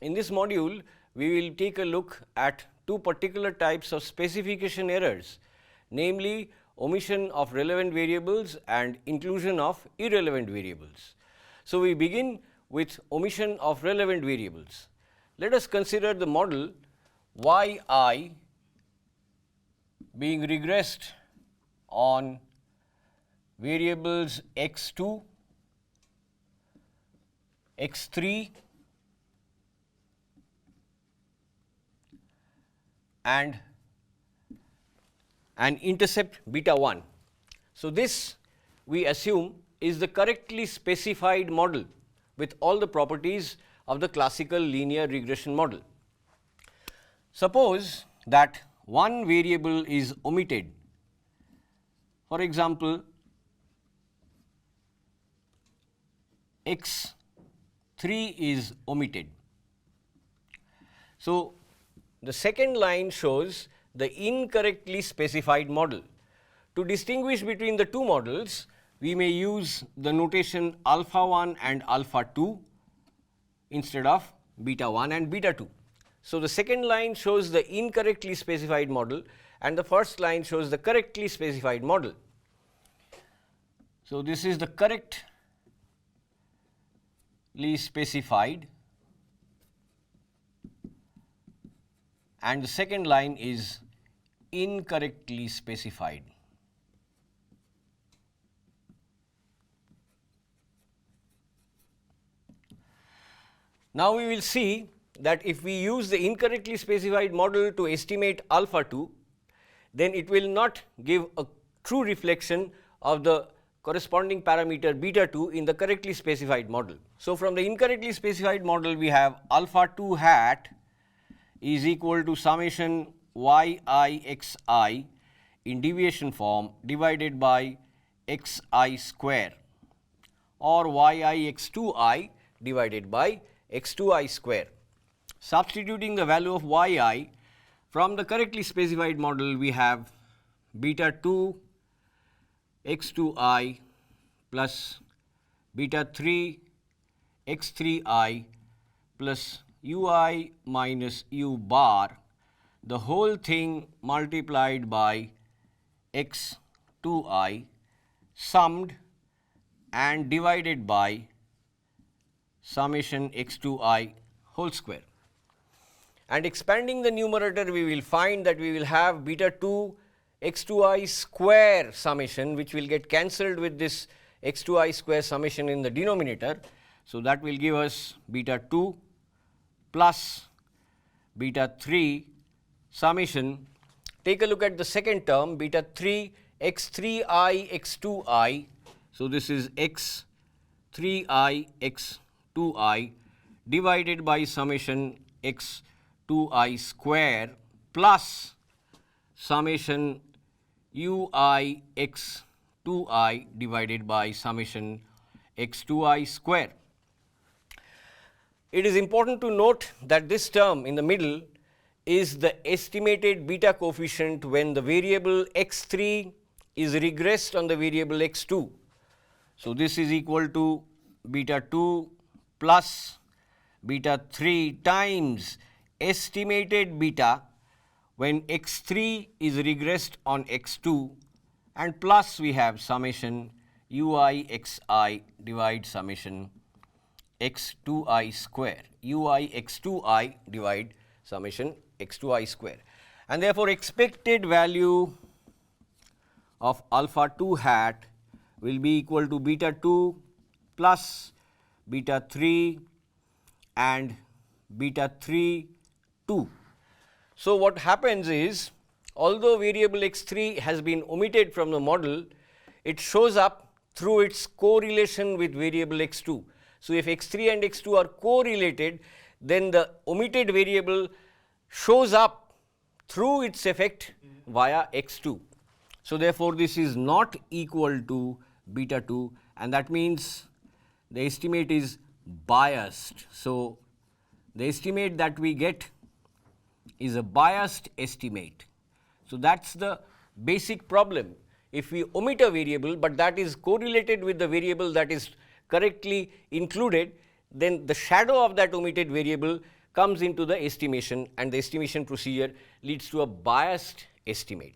In this module, we will take a look at two particular types of specification errors, namely omission of relevant variables and inclusion of irrelevant variables. So, we begin with omission of relevant variables. Let us consider the model yi being regressed on variables x2, x3 and an intercept beta 1. So, this we assume is the correctly specified model with all the properties of the classical linear regression model. Suppose that one variable is omitted. For example, x3 is omitted. So, the second line shows the incorrectly specified model. To distinguish between the two models, we may use the notation alpha 1 and alpha 2 instead of beta 1 and beta 2. So, the second line shows the incorrectly specified model and the first line shows the correctly specified model. So, this is the correctly specified and the second line is incorrectly specified. Now, we will see that if we use the incorrectly specified model to estimate alpha 2, then it will not give a true reflection of the corresponding parameter beta 2 in the correctly specified model. So, from the incorrectly specified model, we have alpha 2 hat is equal to summation yi xi in deviation form divided by xi square or yi x2I divided by x2I square. Substituting the value of yi from the correctly specified model, we have beta 2 x2I plus beta 3 x3I plus ui minus u bar, the whole thing multiplied by x2I summed and divided by summation x2I whole square. And expanding the numerator, we will find that we will have beta 2 x2I square summation, which will get cancelled with this x2I square summation in the denominator. So, that will give us beta 2 plus beta 3 summation. Take a look at the second term, beta 3 x3I x2I. So, this is x3I x2I divided by summation x2I square plus summation ui x2I divided by summation x2I square. It is important to note that this term in the middle is the estimated beta coefficient when the variable x3 is regressed on the variable x2. So, this is equal to beta 2 plus beta 3 times estimated beta when x3 is regressed on x2 and plus we have summation ui xi divide summation x2I square, ui x2I divide summation x2I square. And therefore, expected value of alpha 2 hat will be equal to beta 2 plus beta 3 and beta 3 2. So, what happens is, although variable x3 has been omitted from the model, it shows up through its correlation with variable x2. So, if x3 and x2 are correlated, then the omitted variable shows up through its effect via x2. So, therefore, this is not equal to beta 2 and that means the estimate is biased. So, the estimate that we get is a biased estimate. So, that is the basic problem. If we omit a variable, but that is correlated with the variable that is correctly included, then the shadow of that omitted variable comes into the estimation, and the estimation procedure leads to a biased estimate.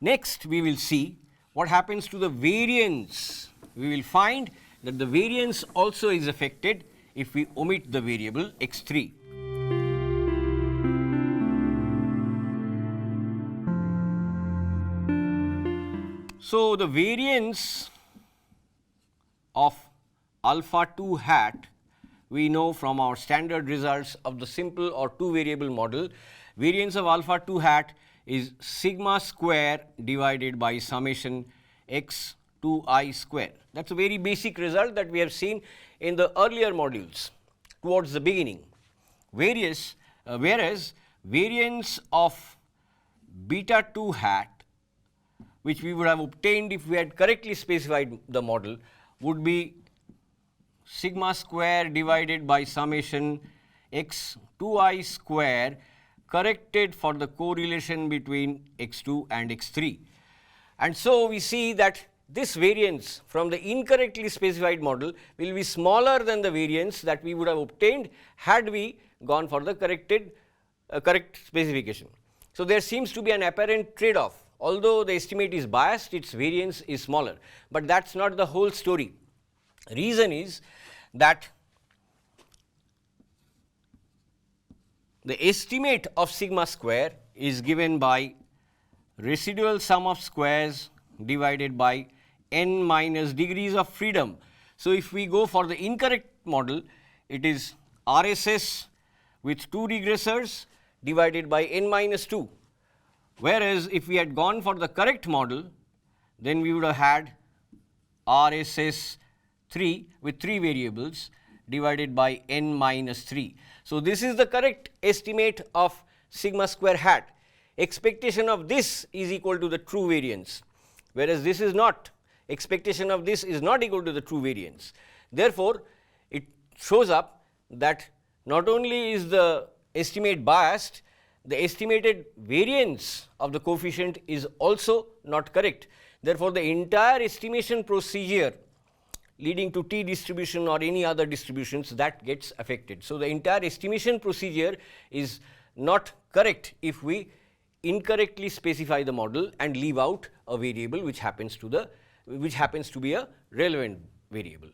Next, we will see what happens to the variance. We will find that the variance also is affected if we omit the variable x3. So, the variance of alpha 2 hat, we know from our standard results of the simple or two variable model, variance of alpha 2 hat is sigma square divided by summation x 2I square. That is a very basic result that we have seen in the earlier modules towards the beginning. Whereas variance of beta 2 hat, which we would have obtained if we had correctly specified the model, would be sigma square divided by summation x 2I square corrected for the correlation between x2 and x3. And so, we see that this variance from the incorrectly specified model will be smaller than the variance that we would have obtained had we gone for the correct specification. So, there seems to be an apparent trade-off. Although the estimate is biased, its variance is smaller, but that is not the whole story. Reason is that the estimate of sigma square is given by residual sum of squares divided by n minus degrees of freedom. So, if we go for the incorrect model, it is RSS with 2 regressors divided by n minus 2, whereas if we had gone for the correct model, then we would have had RSS 3 with 3 variables divided by n minus 3. So, this is the correct estimate of sigma square hat. Expectation of this is equal to the true variance, whereas this is not. Expectation of this is not equal to the true variance. Therefore, it shows up that not only is the estimate biased, the estimated variance of the coefficient is also not correct. Therefore, the entire estimation procedure leading to t distribution or any other distributions, that gets affected. So, the entire estimation procedure is not correct if we incorrectly specify the model and leave out a variable which happens to be a relevant variable.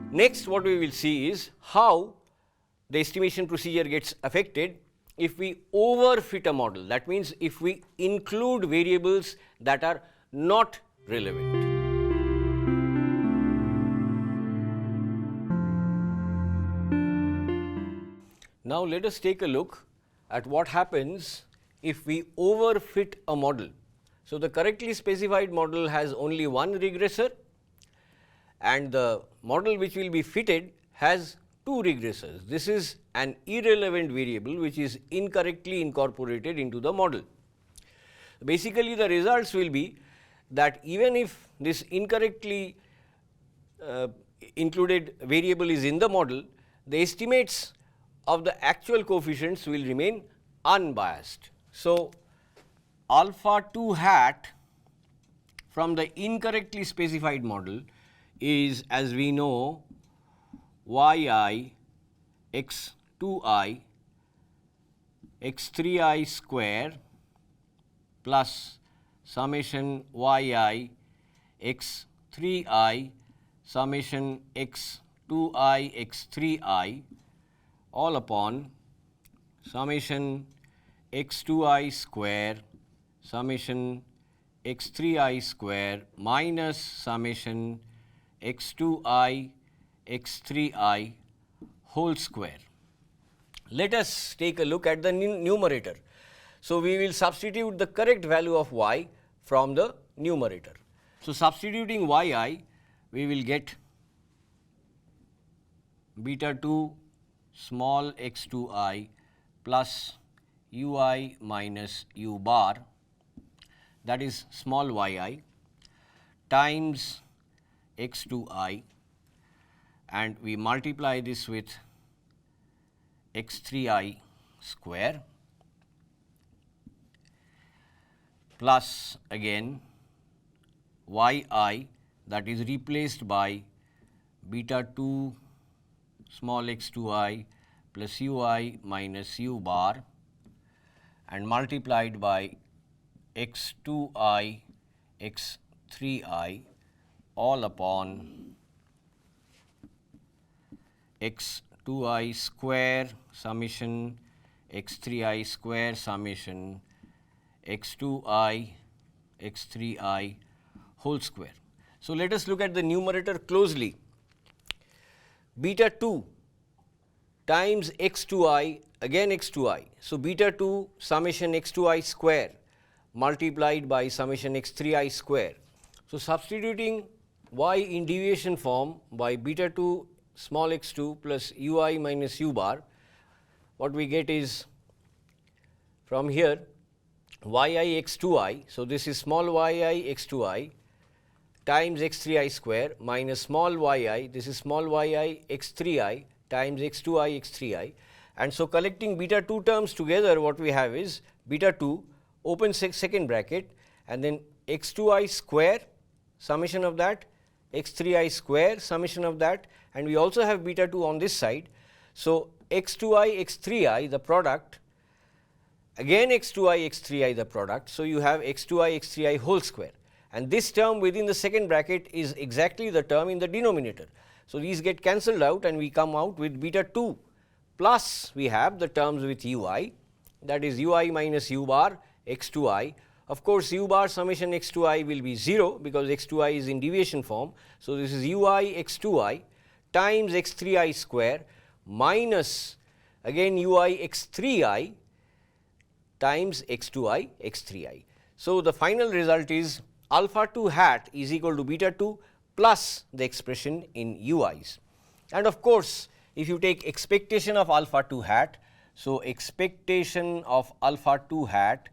Next, what we will see is how the estimation procedure gets affected if we overfit a model. That means, if we include variables that are not relevant. Now, let us take a look at what happens if we overfit a model. So, the correctly specified model has only one regressor, and the model which will be fitted has 2 regressors. This is an irrelevant variable which is incorrectly incorporated into the model. Basically, the results will be that even if this incorrectly included variable is in the model, the estimates of the actual coefficients will remain unbiased. So, alpha 2 hat from the incorrectly specified model is, as we know, yi x 2I x 3I square plus summation yi x 3I summation x 2I x 3I all upon summation x 2I square summation x3i square minus summation x2i x3i whole square. Let us take a look at the numerator. So, we will substitute the correct value of y from the numerator. So, substituting yi, we will get beta 2 small x2i plus ui minus u bar, that is small yi, times x2i, and we multiply this with x3i square plus again yi, that is replaced by beta 2 small x2i plus ui minus u bar and multiplied by x2i x3i all upon x2i square summation x3i square summation x2i x3i whole square. So, let us look at the numerator closely. Beta 2 times x2i, again x2i. So, beta 2 summation x2i square multiplied by summation x3i square. So, substituting y in deviation form by beta 2 small x2 plus ui minus u bar, what we get is from here yi x2i. So, this is small yi x2i times x3i square minus small yi, this is small yi x3i times x2i x3i, and so collecting beta 2 terms together, what we have is beta 2 open second bracket and then x2i square summation of that, x3i square summation of that, and we also have beta 2 on this side. So, x2i x3i the product, again x2i x3i the product. So, you have x2i x3i whole square, and this term within the second bracket is exactly the term in the denominator. So, these get cancelled out and we come out with beta 2 plus we have the terms with ui, that is ui minus u bar x2i. Of course, u bar summation x2i will be 0 because x2i is in deviation form. So, this is ui x2i times x3i square minus again ui x3i times x2i x3i. So, the final result is alpha 2 hat is equal to beta 2 plus the expression in ui's. And of course, if you take expectation of alpha 2 hat, so expectation of alpha 2 hat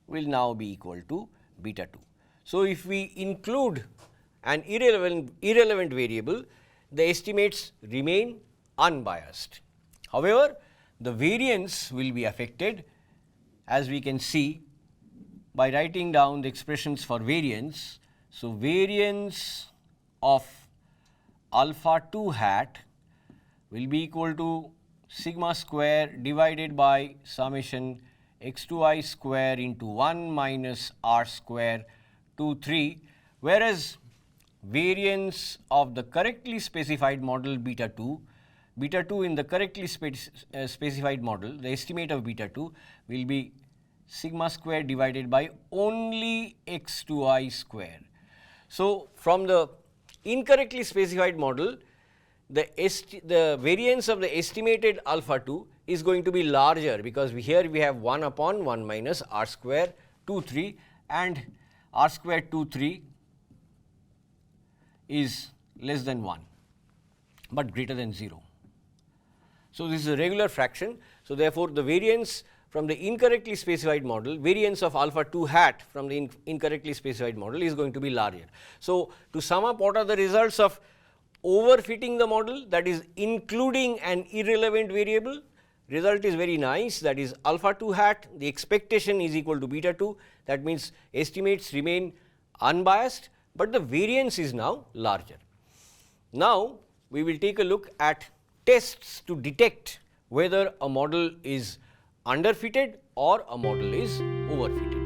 will now be equal to beta 2. So, if we include an irrelevant variable, the estimates remain unbiased. However, the variance will be affected, as we can see by writing down the expressions for variance. So, variance of alpha 2 hat will be equal to sigma square divided by summation x2i square into 1 minus r square 2 3, whereas variance of the correctly specified model beta 2 in the correctly specified model, the estimate of beta 2 will be sigma square divided by only x2i square. So, from the incorrectly specified model, the variance of the estimated alpha 2 is going to be larger, because here we have 1 upon 1 minus r square 2 3, and r square 2 3 is less than 1, but greater than 0. So, this is a regular fraction. So, therefore, the variance from the incorrectly specified model, variance of alpha 2 hat from the incorrectly specified model is going to be larger. So, to sum up, what are the results of overfitting the model, that is including an irrelevant variable? Result is very nice, that is alpha 2 hat, the expectation is equal to beta 2, that means estimates remain unbiased, but the variance is now larger. Now, we will take a look at tests to detect whether a model is underfitted or a model is overfitted.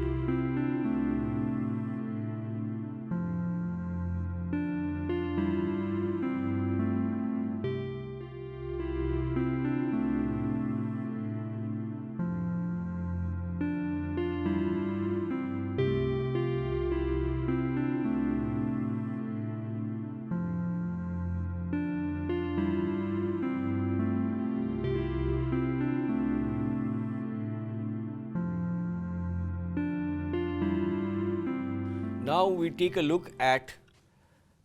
Now we take a look at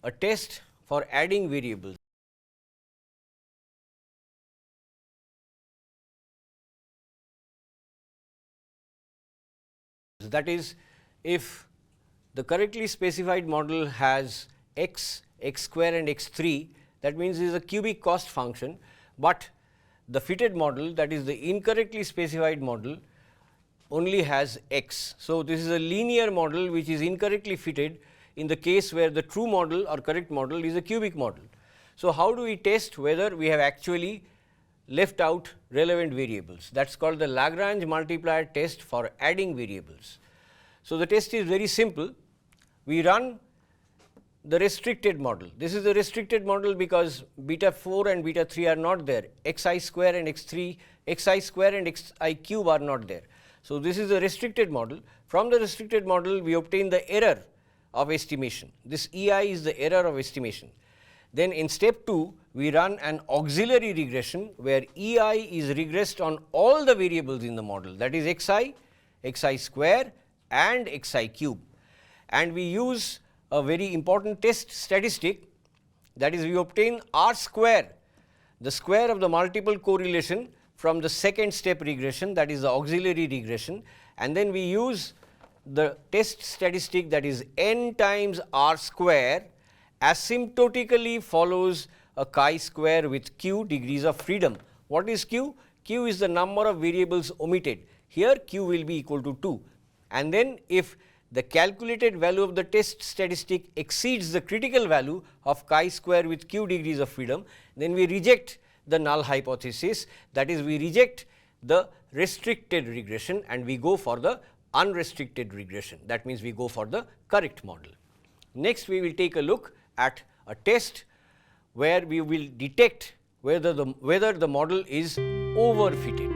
a test for adding variables. That is, if the correctly specified model has x, x square and x3, that means it is a cubic cost function, but the fitted model, that is the incorrectly specified model, only has x. So, this is a linear model which is incorrectly fitted in the case where the true model or correct model is a cubic model. So, how do we test whether we have actually left out relevant variables? That is called the Lagrange multiplier test for adding variables. So, the test is very simple. We run the restricted model. This is the restricted model because beta 4 and beta 3 are not there, xi square and x3, xi square and xi cube are not there. So, this is the restricted model. From the restricted model, we obtain the error of estimation. This EI is the error of estimation. Then in step 2, we run an auxiliary regression where EI is regressed on all the variables in the model, that is xi, xi square and xi cube. And we use a very important test statistic, that is we obtain R square, the square of the multiple correlation from the second step regression, that is the auxiliary regression, and then we use the test statistic, that is n times R square asymptotically follows a chi-square with q degrees of freedom. What is q? Q is the number of variables omitted. Here q will be equal to 2, and then if the calculated value of the test statistic exceeds the critical value of chi-square with q degrees of freedom, then we reject the null hypothesis, that is we reject the restricted regression and we go for the unrestricted regression. That means we go for the correct model. Next, we will take a look at a test where we will detect whether the model is overfitted.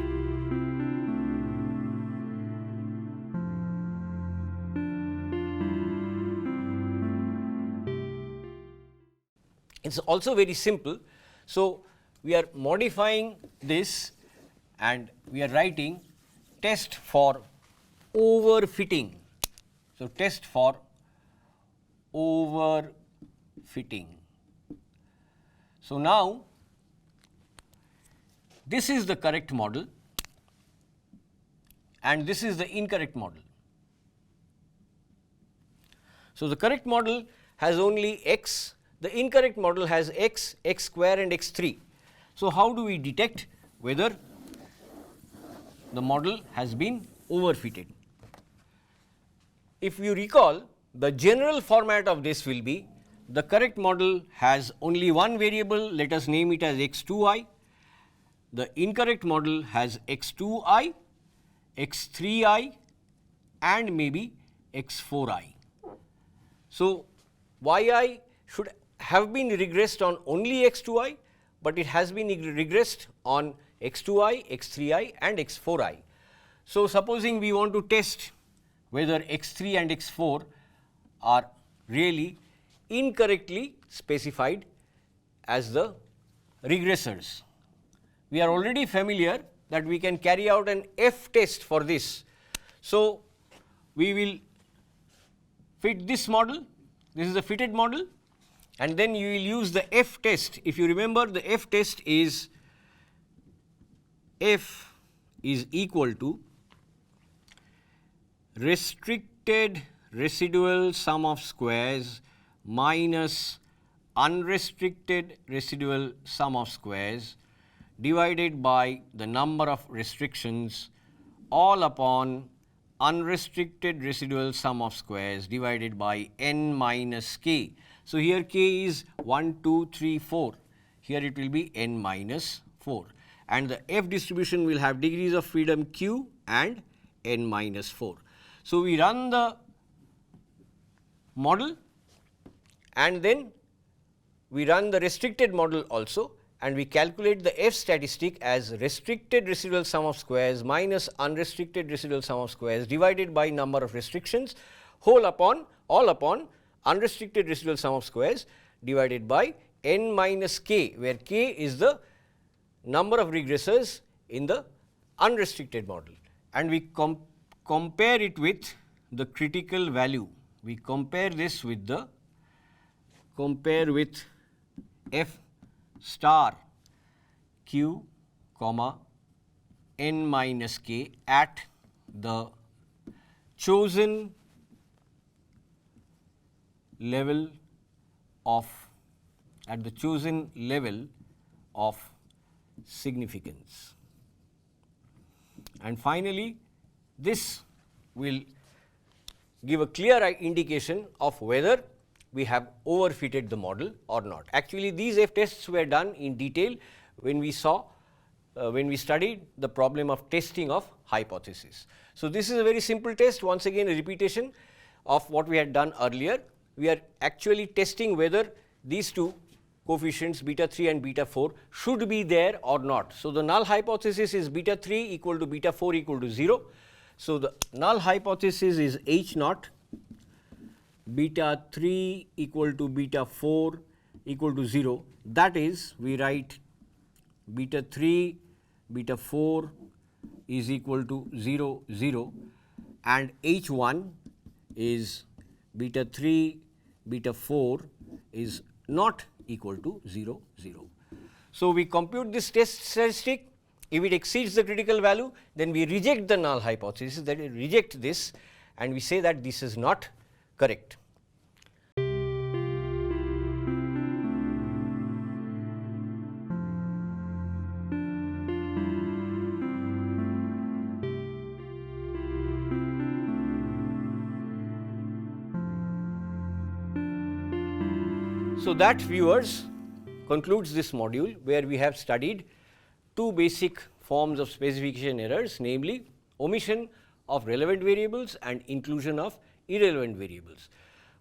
It is also very simple. So, we are modifying this and we are writing test for overfitting. So, test for overfitting. So, now this is the correct model and this is the incorrect model. So, the correct model has only x, the incorrect model has x, x square and x3. So, how do we detect whether the model has been overfitted? If you recall, the general format of this will be the correct model has only one variable, let us name it as x2i. The incorrect model has x2i, x3i and maybe x4i. So, yi should have been regressed on only x2i, but it has been regressed on x2i, x3i and x4i. So, supposing we want to test whether x3 and x4 are really incorrectly specified as the regressors. We are already familiar that we can carry out an F test for this. So, we will fit this model, this is the fitted model, and then you will use the F test. If you remember, the F test is F is equal to restricted residual sum of squares minus unrestricted residual sum of squares divided by the number of restrictions all upon unrestricted residual sum of squares divided by n minus k. So, here k is 1, 2, 3, 4, here it will be n minus 4 and the F distribution will have degrees of freedom q and n minus 4. So, we run the model and then we run the restricted model also and we calculate the F statistic as restricted residual sum of squares minus unrestricted residual sum of squares divided by number of restrictions all upon unrestricted residual sum of squares divided by n minus k, where k is the number of regressors in the unrestricted model, and we compare it with the critical value we compare this with the f star q comma n minus k at the chosen level of significance. And finally, this will give a clear indication of whether we have overfitted the model or not. Actually, these F tests were done in detail when we studied the problem of testing of hypothesis. So, this is a very simple test, once again a repetition of what we had done earlier. We are actually testing whether these two coefficients beta 3 and beta 4 should be there or not. So, the null hypothesis is beta 3 equal to beta 4 equal to 0. So, the null hypothesis is H naught beta 3 equal to beta 4 equal to 0. That is, we write beta 3 beta 4 is equal to 0 0 and H1 is beta 3 beta 4 is not equal to 0 0. So, we compute this test statistic. If it exceeds the critical value, then we reject the null hypothesis, that is, reject this, and we say that this is not correct. So, that, viewers, concludes this module, where we have studied two basic forms of specification errors, namely omission of relevant variables and inclusion of irrelevant variables.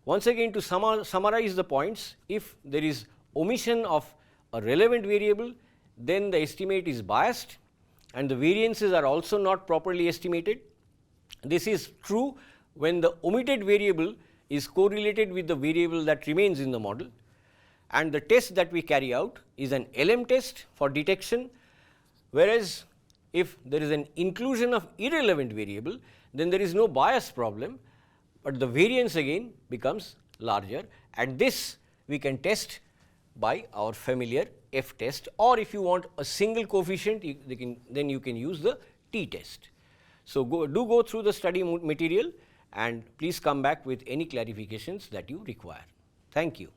Once again, to summarize the points, if there is omission of a relevant variable, then the estimate is biased and the variances are also not properly estimated. This is true when the omitted variable is correlated with the variable that remains in the model, and the test that we carry out is an LM test for detection, whereas if there is an inclusion of irrelevant variable, then there is no bias problem, but the variance again becomes larger, and this we can test by our familiar F test, or if you want a single coefficient, then you can use the T test. So, do go through the study material and please come back with any clarifications that you require. Thank you.